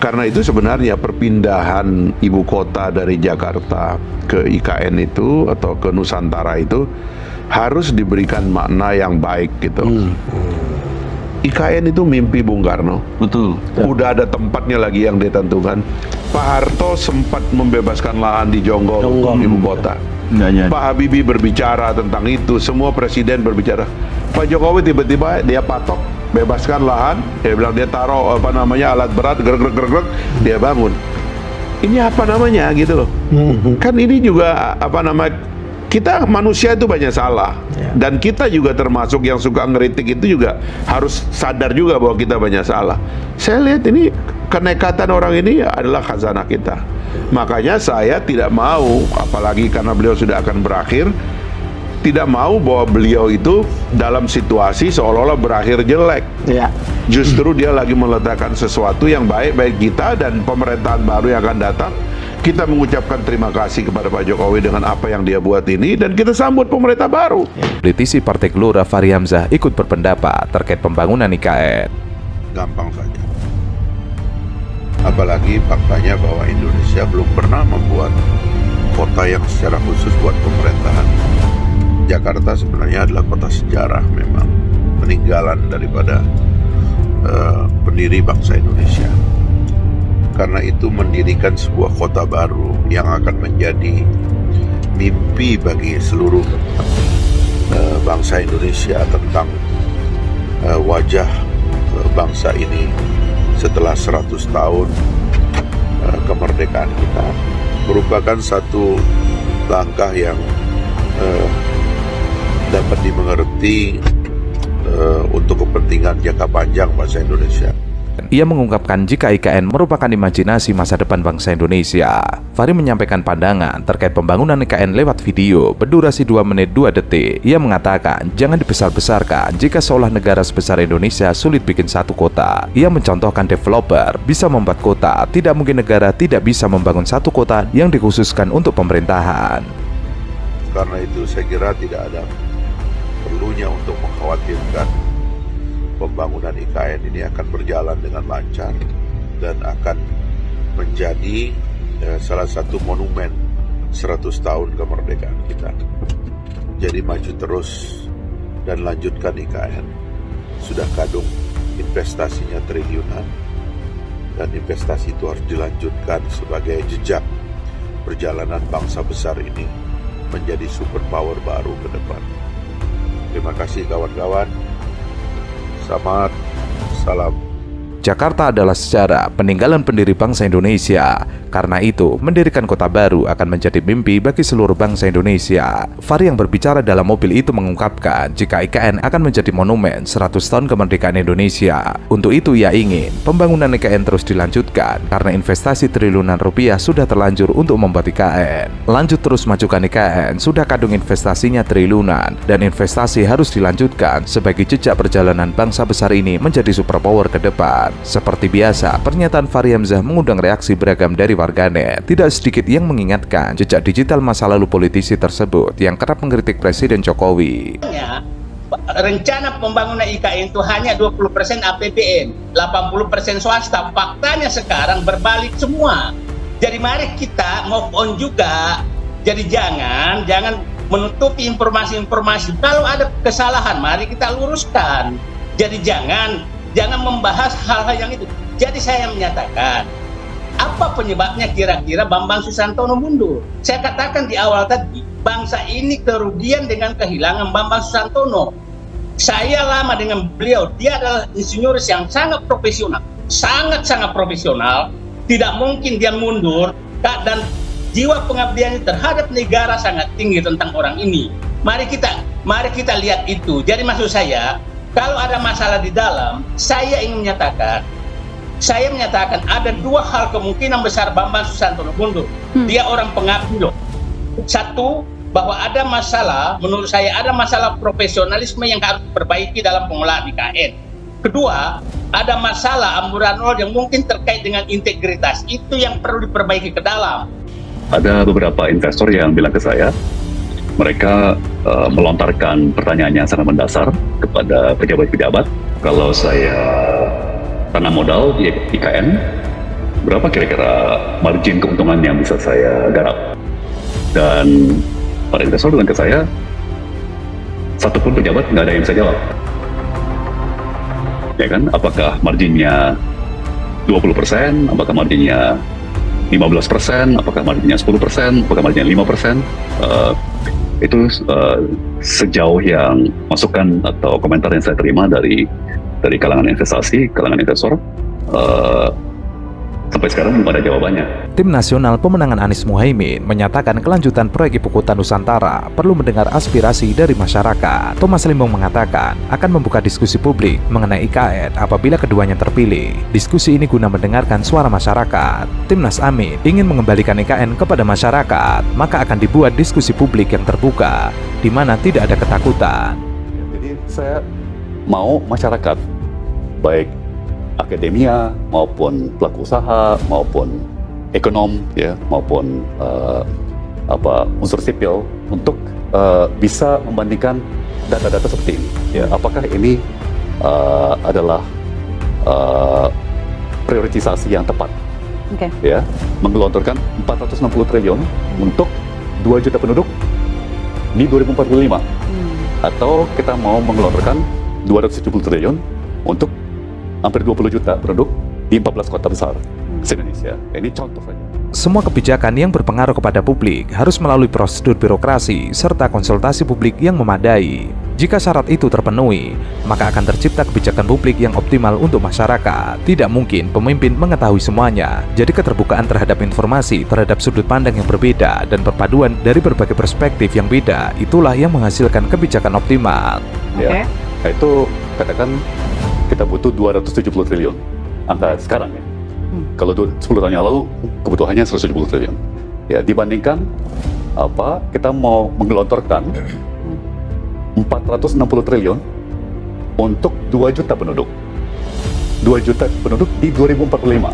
Karena itu sebenarnya perpindahan ibu kota dari Jakarta ke IKN itu atau ke Nusantara itu harus diberikan makna yang baik gitu. IKN itu mimpi Bung Karno. Betul. Udah ada tempatnya lagi yang ditentukan. Pak Harto sempat membebaskan lahan di Jonggol, ibu kota. Pak Habibie berbicara tentang itu, semua presiden berbicara. Pak Jokowi tiba-tiba dia patok, bebaskan lahan, dia bilang dia taruh alat berat, gerak, dia bangun. Ini apa namanya gitu loh. Kan ini juga kita manusia itu banyak salah, dan kita juga termasuk yang suka ngeritik itu juga harus sadar juga bahwa kita banyak salah. Saya lihat ini kenekatan orang ini adalah khazanah kita. Makanya saya tidak mau, apalagi karena beliau sudah akan berakhir, tidak mau bahwa beliau itu dalam situasi seolah-olah berakhir jelek. Justru dia lagi meletakkan sesuatu yang baik bagi kita dan pemerintahan baru yang akan datang. Kita mengucapkan terima kasih kepada Pak Jokowi dengan apa yang dia buat ini, dan kita sambut pemerintah baru. Politisi Partai Gelora Fahri Hamzah ikut berpendapat terkait pembangunan IKN. Gampang saja. Apalagi faktanya bahwa Indonesia belum pernah membuat kota yang secara khusus buat pemerintahan. Jakarta sebenarnya adalah kota sejarah memang, peninggalan daripada pendiri bangsa Indonesia. Karena itu mendirikan sebuah kota baru yang akan menjadi mimpi bagi seluruh bangsa Indonesia tentang wajah bangsa ini setelah 100 tahun kemerdekaan kita, merupakan satu langkah yang dapat dimengerti untuk kepentingan jangka panjang bangsa Indonesia. Ia mengungkapkan jika IKN merupakan imajinasi masa depan bangsa Indonesia. Fahri menyampaikan pandangan terkait pembangunan IKN lewat video berdurasi 2 menit 2 detik. Ia mengatakan jangan dibesar-besarkan jika seolah negara sebesar Indonesia sulit bikin satu kota. Ia mencontohkan developer bisa membuat kota, tidak mungkin negara tidak bisa membangun satu kota yang dikhususkan untuk pemerintahan. Karena itu saya kira tidak ada perlunya untuk mengkhawatirkan. Pembangunan IKN ini akan berjalan dengan lancar dan akan menjadi salah satu monumen 100 tahun kemerdekaan kita. Jadi maju terus dan lanjutkan IKN. Sudah kadung investasinya triliunan, dan investasi itu harus dilanjutkan sebagai jejak perjalanan bangsa besar ini menjadi superpower baru ke depan. Terima kasih kawan-kawan. Selamat, salam. Jakarta adalah sejarah peninggalan pendiri bangsa Indonesia. Karena itu, mendirikan kota baru akan menjadi mimpi bagi seluruh bangsa Indonesia. Fahri yang berbicara dalam mobil itu mengungkapkan jika IKN akan menjadi monumen 100 tahun kemerdekaan Indonesia. Untuk itu ia ingin pembangunan IKN terus dilanjutkan karena investasi triliunan rupiah sudah terlanjur untuk membuat IKN. Lanjut terus majukan IKN, sudah kadung investasinya triliunan, dan investasi harus dilanjutkan sebagai jejak perjalanan bangsa besar ini menjadi superpower ke depan. Seperti biasa, pernyataan Fahri Hamzah mengundang reaksi beragam dari warganet. Tidak sedikit yang mengingatkan jejak digital masa lalu politisi tersebut yang kerap mengkritik Presiden Jokowi. Rencana pembangunan IKN itu hanya 20% APBN, 80% swasta. Faktanya sekarang berbalik semua. Jadi mari kita move on juga. Jadi jangan menutupi informasi-informasi. Kalau ada kesalahan, mari kita luruskan. Jadi jangan membahas hal-hal yang itu. Jadi saya menyatakan, apa penyebabnya kira-kira Bambang Susantono mundur? Saya katakan di awal tadi, bangsa ini kerugian dengan kehilangan Bambang Susantono. Saya lama dengan beliau, dia adalah insinyuris yang sangat profesional, sangat-sangat profesional. Tidak mungkin dia mundur, dan jiwa pengabdiannya terhadap negara sangat tinggi tentang orang ini. Mari kita lihat itu. Jadi maksud saya, kalau ada masalah di dalam, saya menyatakan ada dua hal kemungkinan besar Bambang Susantono mundur. Dia orang pengabdi loh. Satu, bahwa ada masalah, menurut saya ada masalah profesionalisme yang harus diperbaiki dalam pengelolaan IKN. Kedua, ada masalah amburadul yang mungkin terkait dengan integritas. Itu yang perlu diperbaiki ke dalam. Ada beberapa investor yang bilang ke saya, mereka melontarkan pertanyaan yang sangat mendasar kepada pejabat-pejabat. Kalau saya tanam modal di IKN, berapa kira-kira margin keuntungan yang bisa saya garap? Dan para investor bilang ke saya, satupun pejabat nggak ada yang bisa jawab. Ya kan, apakah marginnya 20%, apakah marginnya 15%, apakah marginnya 10%, apakah marginnya 5%, itu sejauh yang masukan atau komentar yang saya terima dari kalangan investasi, kalangan investor, sampai sekarang belum ada jawabannya. Tim Nasional Pemenangan Anies Muhaimin menyatakan kelanjutan proyek Ibu Kota Nusantara perlu mendengar aspirasi dari masyarakat. Thomas Lembong mengatakan akan membuka diskusi publik mengenai IKN apabila keduanya terpilih. Diskusi ini guna mendengarkan suara masyarakat. Timnas Amin ingin mengembalikan IKN kepada masyarakat, maka akan dibuat diskusi publik yang terbuka, di mana tidak ada ketakutan. Jadi saya mau masyarakat, baik akademia maupun pelaku usaha maupun ekonom ya maupun unsur sipil untuk bisa membandingkan data-data seperti ini ya, apakah ini adalah prioritisasi yang tepat ya, menggelontorkan 460 triliun untuk 2 juta penduduk di 2045 atau kita mau menggelontorkan 270 triliun untuk hampir 20 juta penduduk di 14 kota besar se-Indonesia. Ini contoh saja. Semua kebijakan yang berpengaruh kepada publik harus melalui prosedur birokrasi serta konsultasi publik yang memadai. Jika syarat itu terpenuhi, maka akan tercipta kebijakan publik yang optimal untuk masyarakat. Tidak mungkin pemimpin mengetahui semuanya. Jadi keterbukaan terhadap informasi, terhadap sudut pandang yang berbeda, dan perpaduan dari berbagai perspektif yang beda, itulah yang menghasilkan kebijakan optimal. Ya, itu katakan kita butuh 270 triliun angka sekarang ya. Kalau 10 tahun yang lalu kebutuhannya 170 triliun. Ya, dibandingkan kita mau menggelontorkan 460 triliun untuk 2 juta penduduk. 2 juta penduduk di 2045.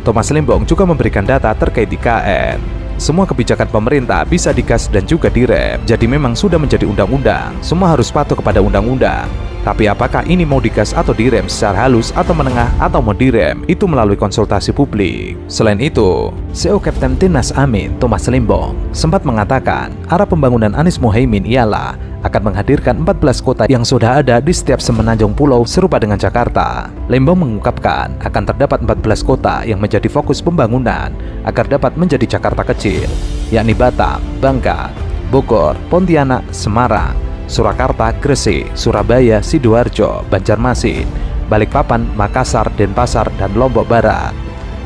Thomas Lembong juga memberikan data terkait IKN. Semua kebijakan pemerintah bisa digas dan juga direm. Jadi memang sudah menjadi undang-undang. Semua harus patuh kepada undang-undang. Tapi apakah ini mau digas atau direm secara halus atau menengah atau mau direm, itu melalui konsultasi publik. Selain itu, CEO Kapten Timnas Amin, Thomas Lembong, sempat mengatakan arah pembangunan Anies Muhaimin ialah akan menghadirkan 14 kota yang sudah ada di setiap semenanjung pulau serupa dengan Jakarta. Lembong mengungkapkan akan terdapat 14 kota yang menjadi fokus pembangunan agar dapat menjadi Jakarta kecil, yakni Batam, Bangka, Bogor, Pontianak, Semarang, Surakarta, Gresik, Surabaya, Sidoarjo, Banjarmasin, Balikpapan, Makassar, Denpasar, dan Lombok Barat.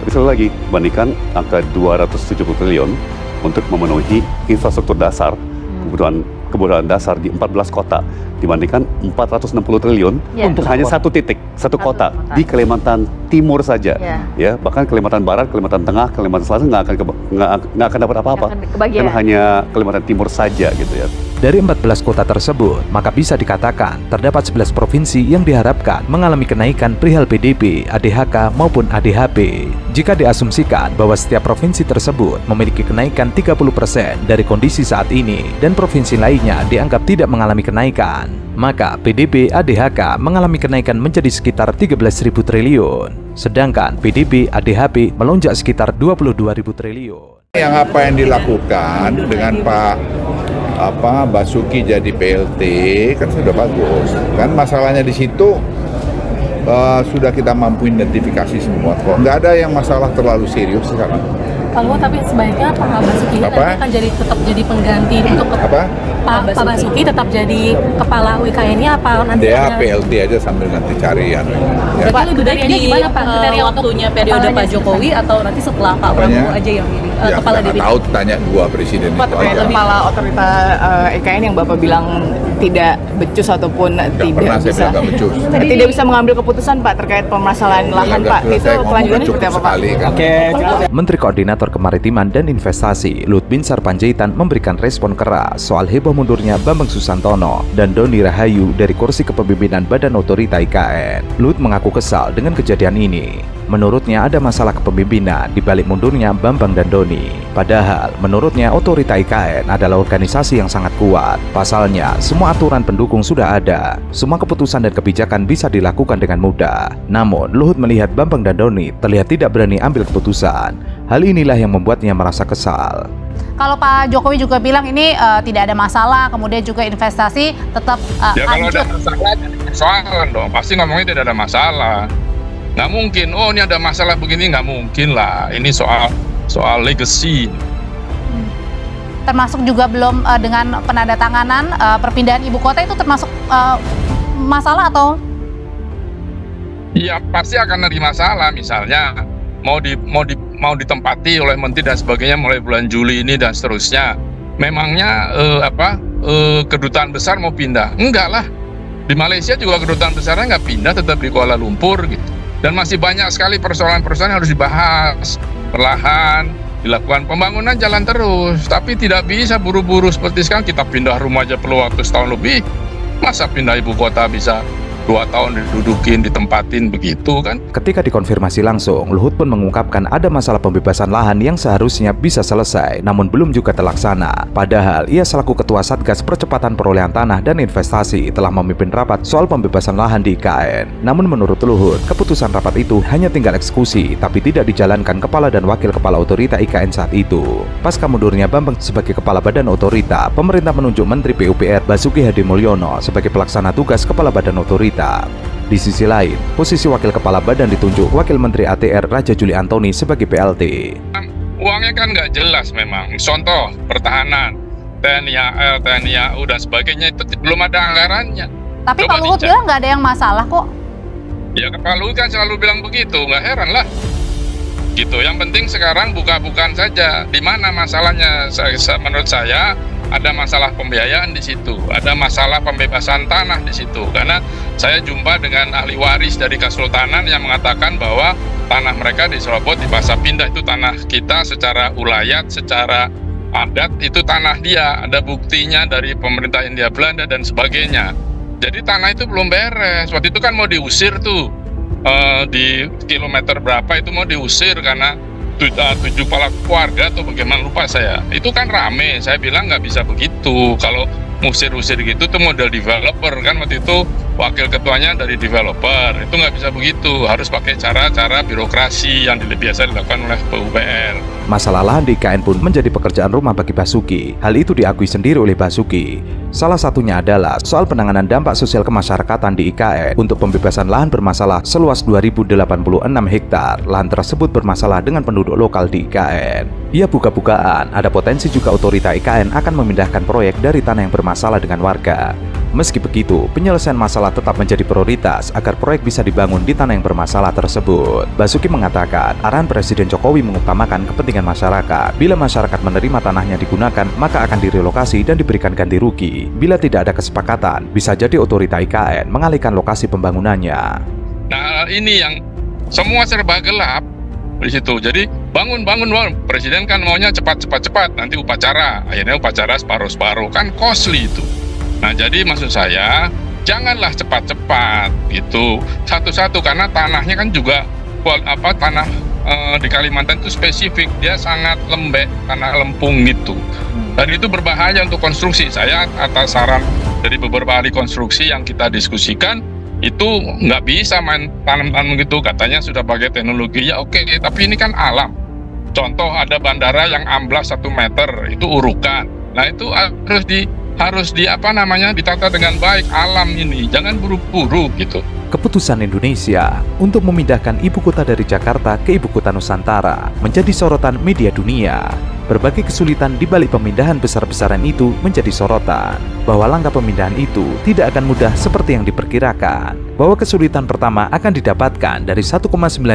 Tapi sekali lagi, bandingkan angka 270 triliun untuk memenuhi infrastruktur dasar, kebutuhan dasar di 14 kota, dibandingkan 460 triliun untuk hanya satu kota di Kalimantan Timur saja. Ya, bahkan Kalimantan Barat, Kalimantan Tengah, Kalimantan Selatan nggak akan dapat apa-apa, karena hanya Kalimantan Timur saja gitu ya. Dari 14 kota tersebut, maka bisa dikatakan terdapat 11 provinsi yang diharapkan mengalami kenaikan perihal PDB, ADHK maupun ADHP. Jika diasumsikan bahwa setiap provinsi tersebut memiliki kenaikan 30% dari kondisi saat ini dan provinsi lainnya dianggap tidak mengalami kenaikan, maka PDB ADHK mengalami kenaikan menjadi sekitar 13.000 triliun. Sedangkan PDB ADHP melonjak sekitar 22.000 triliun. Yang apa yang dilakukan dengan Pak Basuki jadi PLT kan sudah bagus. Kan masalahnya di situ sudah kita mampu identifikasi semua kok. Nggak ada yang masalah terlalu serius sekarang. Kalau tapi sebaiknya Pak Basuki akan tetap jadi pengganti untuk Pak Basuki tetap jadi kepala UIKN-nya apa nanti? Dia PLT aja sambil nanti cari ya. Pak, kriterianya gimana Pak? Kriteria waktunya periode Pak Jokowi atau nanti setelah Pak Prabowo aja yang ini? Ya, kepala DPD. Tahu tanya dua presiden Pak, itu aja. Kepala otorita IKN yang Bapak bilang tidak becus ataupun tidak bisa mengambil keputusan Pak terkait permasalahan lahan Pak, itu kelanjutannya seperti apa Pak? Menteri Koordinator Koordinator Kemaritiman dan Investasi, Luhut Binsar Panjaitan memberikan respon keras soal heboh mundurnya Bambang Susantono dan Doni Rahayu dari kursi kepemimpinan Badan Otorita IKN. Luhut mengaku kesal dengan kejadian ini. Menurutnya ada masalah kepemimpinan di balik mundurnya Bambang dan Doni. Padahal menurutnya Otorita IKN adalah organisasi yang sangat kuat. Pasalnya, semua aturan pendukung sudah ada. Semua keputusan dan kebijakan bisa dilakukan dengan mudah. Namun, Luhut melihat Bambang dan Doni terlihat tidak berani ambil keputusan. Hal inilah yang membuatnya merasa kesal. Kalau Pak Jokowi juga bilang ini tidak ada masalah, kemudian juga investasi tetap ya, kalau ada masalah, soalan dong. Pasti ngomongnya tidak ada masalah. Nggak mungkin, oh ini ada masalah begini, nggak mungkin lah. Ini soal legacy. Termasuk juga belum dengan penandatanganan perpindahan ibu kota itu termasuk masalah atau? Ya pasti akan ada masalah. Misalnya mau ditempati oleh menteri dan sebagainya mulai bulan Juli ini dan seterusnya. Memangnya kedutaan besar mau pindah? Enggak lah. Di Malaysia juga kedutaan besarnya nggak pindah, tetap di Kuala Lumpur gitu. Dan masih banyak sekali persoalan-persoalan yang harus dibahas perlahan, dilakukan pembangunan jalan terus. Tapi tidak bisa buru-buru seperti sekarang kita pindah rumah aja perlu waktu setahun lebih. Masa pindah ibu kota bisa 2 tahun didudukin, ditempatin begitu kan? Ketika dikonfirmasi langsung, Luhut pun mengungkapkan ada masalah pembebasan lahan yang seharusnya bisa selesai, namun belum juga terlaksana. Padahal ia selaku Ketua Satgas Percepatan Perolehan Tanah dan Investasi telah memimpin rapat soal pembebasan lahan di IKN. Namun menurut Luhut, keputusan rapat itu hanya tinggal eksekusi, tapi tidak dijalankan Kepala dan Wakil Kepala Otorita IKN saat itu. Pasca mundurnya Bambang sebagai Kepala Badan Otorita, pemerintah menunjuk Menteri PUPR Basuki Hadimulyono sebagai pelaksana tugas Kepala Badan Otorita. Di sisi lain, posisi Wakil Kepala Badan ditunjuk Wakil Menteri ATR Raja Juli Antoni sebagai PLT. Uangnya kan nggak jelas memang. Contoh, pertahanan, TNI AL, TNI AU, dan sebagainya itu belum ada anggarannya. Tapi Pak Luhut bilang nggak ada yang masalah kok. Ya Pak Luhut kan selalu bilang begitu, nggak heran lah. Gitu. Yang penting sekarang buka-bukaan saja. Di mana masalahnya? Menurut saya ada masalah pembiayaan di situ, ada masalah pembebasan tanah di situ. Karena saya jumpa dengan ahli waris dari Kesultanan yang mengatakan bahwa tanah mereka di Serobot dipaksa pindah, itu tanah kita secara ulayat, secara adat itu tanah dia. Ada buktinya dari pemerintah Hindia Belanda dan sebagainya. Jadi tanah itu belum beres. Waktu itu kan mau diusir tuh di kilometer berapa itu mau diusir karena 7 kepala keluarga atau bagaimana lupa saya. Itu kan rame, saya bilang nggak bisa begitu. Kalau usir-usir gitu tuh model developer kan, waktu itu wakil ketuanya dari developer. Itu nggak bisa begitu, harus pakai cara-cara birokrasi yang biasa dilakukan oleh PUPR. Masalah lahan di IKN pun menjadi pekerjaan rumah bagi Basuki. Hal itu diakui sendiri oleh Basuki. Salah satunya adalah soal penanganan dampak sosial kemasyarakatan di IKN untuk pembebasan lahan bermasalah seluas 2086 hektar. Lahan tersebut bermasalah dengan penduduk lokal di IKN. Ia buka-bukaan, ada potensi juga otorita IKN akan memindahkan proyek dari tanah yang bermasalah dengan warga. Meski begitu, penyelesaian masalah tetap menjadi prioritas agar proyek bisa dibangun di tanah yang bermasalah tersebut. Basuki mengatakan, arahan Presiden Jokowi mengutamakan kepentingan masyarakat. Bila masyarakat menerima tanahnya digunakan, maka akan direlokasi dan diberikan ganti rugi. Bila tidak ada kesepakatan, bisa jadi otorita IKN mengalihkan lokasi pembangunannya. Nah, ini yang semua serba gelap di situ. Jadi bangun. Presiden kan maunya cepat, nanti upacara. Akhirnya upacara separuh-separuh, kan costly itu. Nah, jadi maksud saya janganlah cepat-cepat gitu, satu-satu, karena tanahnya kan juga tanah di Kalimantan itu spesifik, dia sangat lembek, tanah lempung gitu. Dan itu berbahaya untuk konstruksi. Saya atas saran dari beberapa ahli konstruksi yang kita diskusikan, itu nggak bisa main tanam-tanam gitu, katanya sudah pakai teknologi. Ya oke, tapi ini kan alam. Contoh ada bandara yang amblas 1 meter, itu urukan. Nah itu harus ditata dengan baik alam ini, jangan buru-buru gitu. Keputusan Indonesia untuk memindahkan ibu kota dari Jakarta ke ibu kota Nusantara menjadi sorotan media dunia. Berbagai kesulitan di balik pemindahan besar-besaran itu menjadi sorotan. Bahwa langkah pemindahan itu tidak akan mudah seperti yang diperkirakan. Bahwa kesulitan pertama akan didapatkan dari 1,9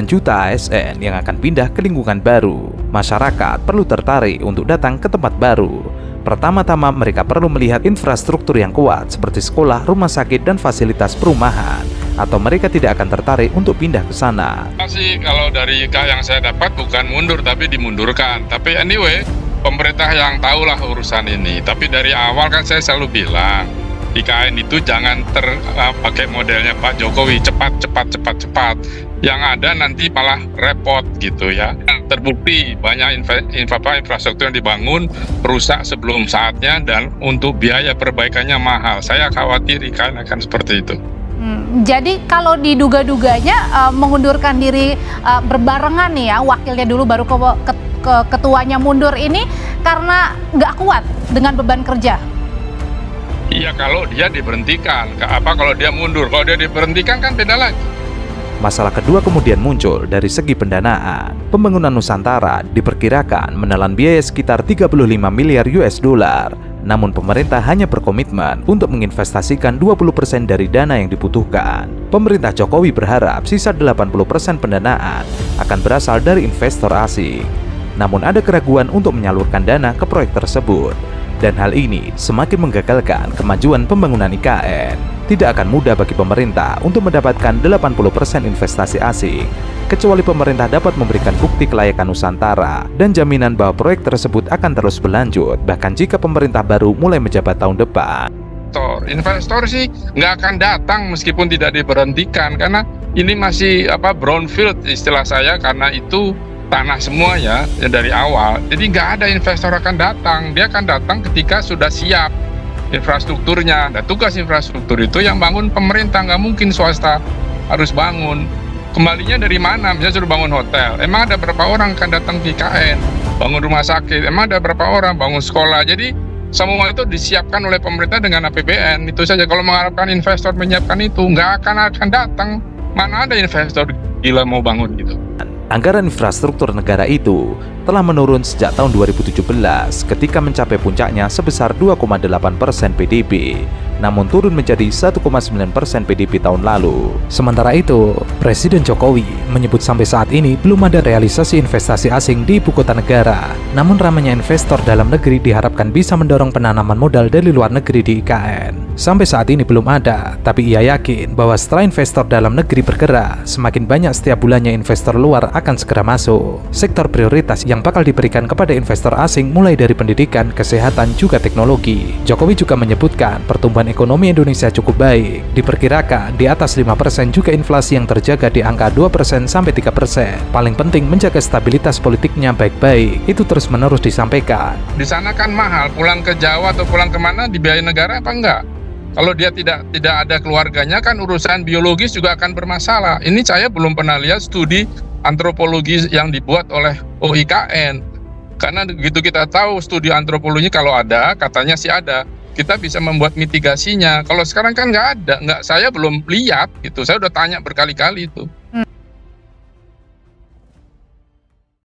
juta ASN yang akan pindah ke lingkungan baru. Masyarakat perlu tertarik untuk datang ke tempat baru. Pertama-tama mereka perlu melihat infrastruktur yang kuat seperti sekolah, rumah sakit, dan fasilitas perumahan. Atau mereka tidak akan tertarik untuk pindah ke sana. Masih kalau dari yang saya dapat bukan mundur tapi dimundurkan. Tapi anyway, pemerintah yang tahulah urusan ini. Tapi dari awal kan saya selalu bilang, IKN itu jangan pakai modelnya Pak Jokowi, cepat. Yang ada nanti malah repot gitu ya. Terbukti banyak infrastruktur yang dibangun rusak sebelum saatnya dan untuk biaya perbaikannya mahal. Saya khawatir IKN akan seperti itu. Jadi kalau diduga-duganya mengundurkan diri berbarengan nih ya, wakilnya dulu baru ketuanya mundur ini karena nggak kuat dengan beban kerja. Iya, kalau dia diberhentikan, kalau dia mundur, kalau dia diberhentikan kan beda lagi. Masalah kedua kemudian muncul dari segi pendanaan. Pembangunan Nusantara diperkirakan menelan biaya sekitar 35 miliar US dollar. Namun pemerintah hanya berkomitmen untuk menginvestasikan 20% dari dana yang dibutuhkan. Pemerintah Jokowi berharap sisa 80% pendanaan akan berasal dari investor asing. Namun ada keraguan untuk menyalurkan dana ke proyek tersebut. Dan hal ini semakin menggagalkan kemajuan pembangunan IKN. Tidak akan mudah bagi pemerintah untuk mendapatkan 80% investasi asing, kecuali pemerintah dapat memberikan bukti kelayakan Nusantara dan jaminan bahwa proyek tersebut akan terus berlanjut, bahkan jika pemerintah baru mulai menjabat tahun depan. Investor sih nggak akan datang meskipun tidak diberhentikan, karena ini masih brownfield istilah saya, karena itu tanah semua ya dari awal. Jadi nggak ada investor akan datang. Dia akan datang ketika sudah siap infrastrukturnya. Dan tugas infrastruktur itu yang bangun pemerintah, nggak mungkin swasta harus bangun. Kembalinya dari mana? Misalnya suruh bangun hotel, emang ada berapa orang akan datang ke IKN? Bangun rumah sakit, emang ada berapa orang? Bangun sekolah. Jadi semua itu disiapkan oleh pemerintah dengan APBN. Itu saja. Kalau mengharapkan investor menyiapkan itu, nggak akan datang. Mana ada investor gila mau bangun gitu. Anggaran infrastruktur negara itu telah menurun sejak tahun 2017 ketika mencapai puncaknya sebesar 2,8% PDB, namun turun menjadi 1,9% PDB tahun lalu. Sementara itu, Presiden Jokowi menyebut sampai saat ini belum ada realisasi investasi asing di ibu kota negara. Namun ramainya investor dalam negeri diharapkan bisa mendorong penanaman modal dari luar negeri di IKN. Sampai saat ini belum ada, tapi ia yakin bahwa setelah investor dalam negeri bergerak, semakin banyak setiap bulannya investor luar akan segera masuk. Sektor prioritas yang bakal diberikan kepada investor asing mulai dari pendidikan, kesehatan, juga teknologi. Jokowi juga menyebutkan pertumbuhan ekonomi Indonesia cukup baik. Diperkirakan di atas 5% juga inflasi yang terjaga di angka 2% sampai 3%. Paling penting menjaga stabilitas politiknya baik-baik. Itu terus-menerus disampaikan. Di sana kan mahal, pulang ke Jawa atau pulang kemana dibiayai negara apa enggak? Kalau dia tidak ada keluarganya kan urusan biologis juga akan bermasalah. Ini saya belum pernah lihat studi antropologi yang dibuat oleh OIKN. Karena begitu kita tahu studi antropologi kalau ada, katanya sih ada, kita bisa membuat mitigasinya. Kalau sekarang kan nggak ada, saya belum lihat gitu. Saya udah tanya berkali-kali itu.